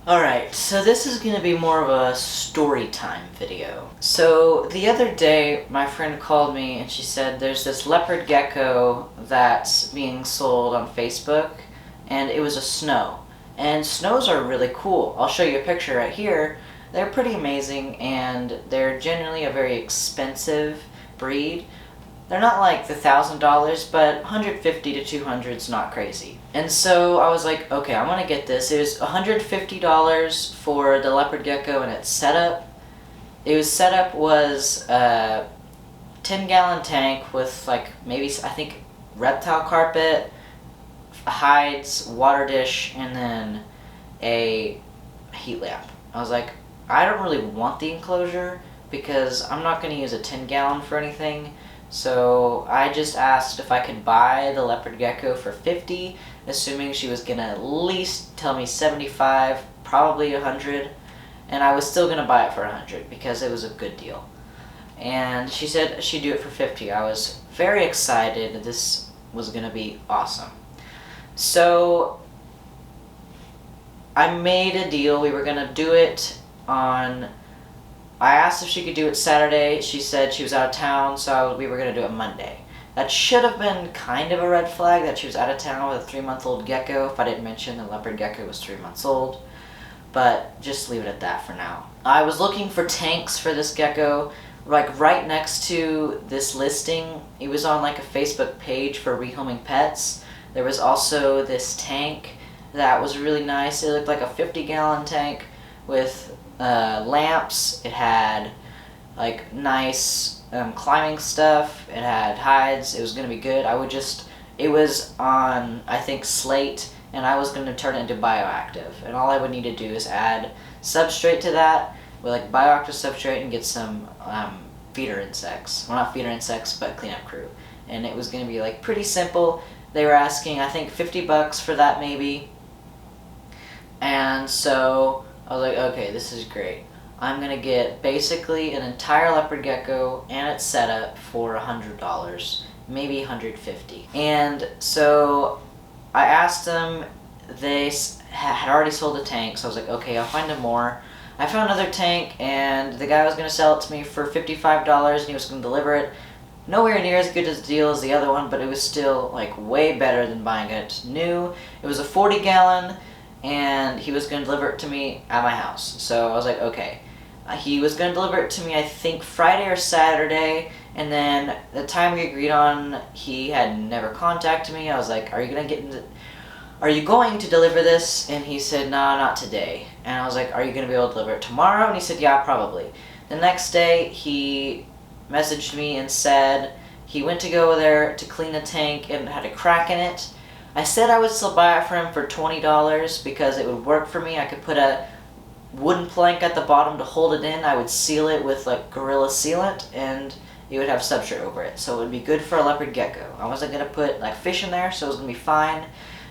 Alright, so this is going to be more of a story time video. So the other day, my friend called me and she said there's this leopard gecko that's being sold on Facebook, and it was a snow. And snows are really cool. I'll show you a picture right here. They're pretty amazing, and they're generally a very expensive breed. They're not like the $1,000, but $150 to $200 is not crazy. And so I was like, okay, I'm gonna get this. It was $150 for the leopard gecko and its setup. Setup was a 10-gallon tank with like maybe, I think, reptile carpet, hides, water dish, and then a heat lamp. I was like, I don't really want the enclosure because I'm not gonna use a 10-gallon for anything. So I just asked if I could buy the leopard gecko for $50, assuming she was gonna at least tell me $75, probably $100, and I was still gonna buy it for $100 because it was a good deal. And she said she'd do it for $50. I was very excited that this was gonna be awesome. So I made a deal. We were gonna do it on, I asked if she could do it Saturday. She said she was out of town, so we were going to do it Monday. That should have been kind of a red flag that she was out of town with a 3-month-old gecko, if I didn't mention the leopard gecko was 3 months old. But just leave it at that for now. I was looking for tanks for this gecko, like right next to this listing. It was on like a Facebook page for rehoming pets. There was also this tank that was really nice. It looked like a 50-gallon tank with lamps. It had like nice climbing stuff. It had hides. It was gonna be good. It was on, I think, slate, and I was gonna turn it into bioactive, and all I would need to do is add substrate to that with like bioactive substrate and get some feeder insects. Well, not feeder insects, but cleanup crew. And it was gonna be like pretty simple. They were asking, I think, $50 for that maybe. And so I was like, okay, this is great. I'm gonna get basically an entire leopard gecko and its setup for $100, maybe $150. And so I asked them, they had already sold a tank, so I was like, okay, I'll find them more. I found another tank, and the guy was gonna sell it to me for $55, and he was gonna deliver it. Nowhere near as good a deal as the other one, but it was still like way better than buying it new. It was a 40-gallon. And he was going to deliver it to me at my house. So I was like, okay. He was going to deliver it to me, I think, Friday or Saturday. And then the time we agreed on, he had never contacted me. I was like, are you going to deliver this? And he said, no, not today. And I was like, are you going to be able to deliver it tomorrow? And he said, yeah, probably. The next day, he messaged me and said he went to go there to clean the tank and had a crack in it. I said I would still buy it for him for $20 because it would work for me. I could put a wooden plank at the bottom to hold it in. I would seal it with like Gorilla Sealant, and it would have substrate over it. So it would be good for a leopard gecko. I wasn't going to put like fish in there, so it was going to be fine.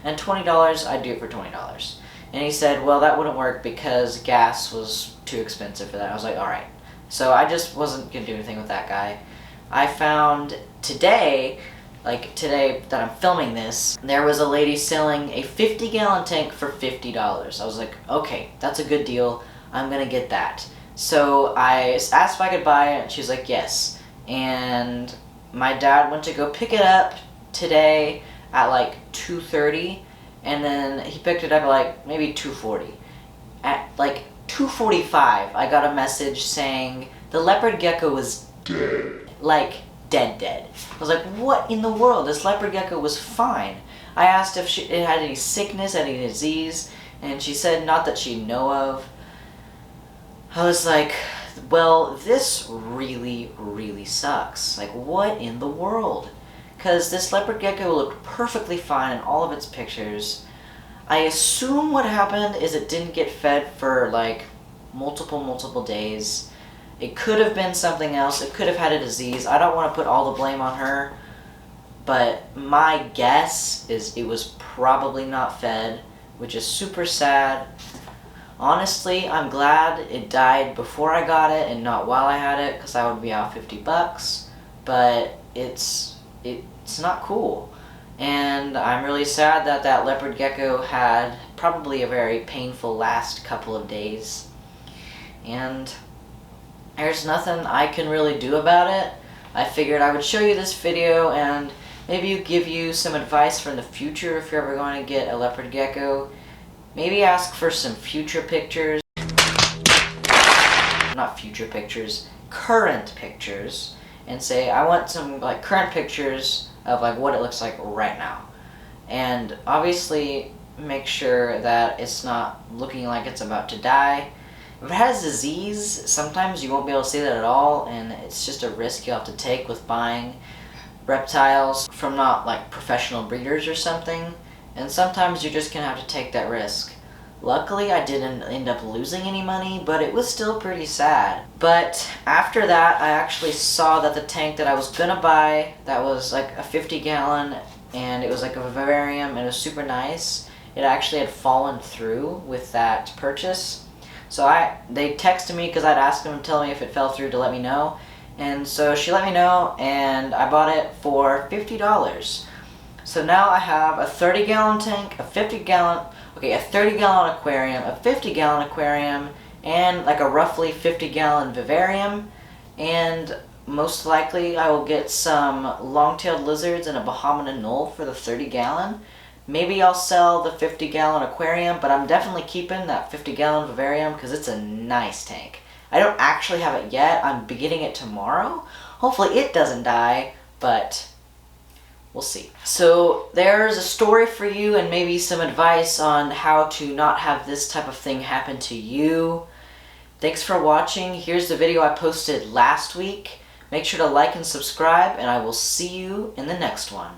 And $20, I'd do it for $20. And he said, well, that wouldn't work because gas was too expensive for that. I was like, alright. So I just wasn't going to do anything with that guy. I found today that I'm filming this, there was a lady selling a 50-gallon tank for $50. I was like, okay, that's a good deal. I'm gonna get that. So I asked if I could buy it, and she was like, yes. And my dad went to go pick it up today at like 2:30, and then he picked it up at like maybe 2:40. At like 2:45, I got a message saying the leopard gecko was dead. Like, dead. I was like, what in the world? This leopard gecko was fine. I asked if it had any sickness, any disease, and she said not that she know of. I was like, well, this really, really sucks. Like, what in the world? Because this leopard gecko looked perfectly fine in all of its pictures. I assume what happened is it didn't get fed for like multiple days. It could have been something else. It could have had a disease. I don't want to put all the blame on her, but my guess is it was probably not fed, which is super sad. Honestly, I'm glad it died before I got it and not while I had it, because I would be out $50. But it's not cool. And I'm really sad that that leopard gecko had probably a very painful last couple of days. And there's nothing I can really do about it. I figured I would show you this video and maybe give you some advice for the future if you're ever going to get a leopard gecko. Maybe ask for some future pictures. Not future pictures, current pictures. And say, I want some like current pictures of like what it looks like right now. And obviously make sure that it's not looking like it's about to die. If it has disease, sometimes you won't be able to see that at all, and it's just a risk you'll have to take with buying reptiles from not like professional breeders or something, and sometimes you're just gonna have to take that risk. Luckily, I didn't end up losing any money, but it was still pretty sad. But after that, I actually saw that the tank that I was gonna buy, that was like a 50-gallon, and it was like a vivarium, and it was super nice. It actually had fallen through with that purchase. So they texted me because I'd asked them to tell me if it fell through to let me know. And so she let me know, and I bought it for $50. So now I have a 30-gallon tank, a 30-gallon aquarium, a 50-gallon aquarium, and like a roughly 50-gallon vivarium. And most likely I will get some long-tailed lizards and a Bahama Knoll for the 30-gallon. Maybe I'll sell the 50-gallon aquarium, but I'm definitely keeping that 50-gallon vivarium because it's a nice tank. I don't actually have it yet. I'm beginning it tomorrow. Hopefully it doesn't die, but we'll see. So there's a story for you and maybe some advice on how to not have this type of thing happen to you. Thanks for watching. Here's the video I posted last week. Make sure to like and subscribe, and I will see you in the next one.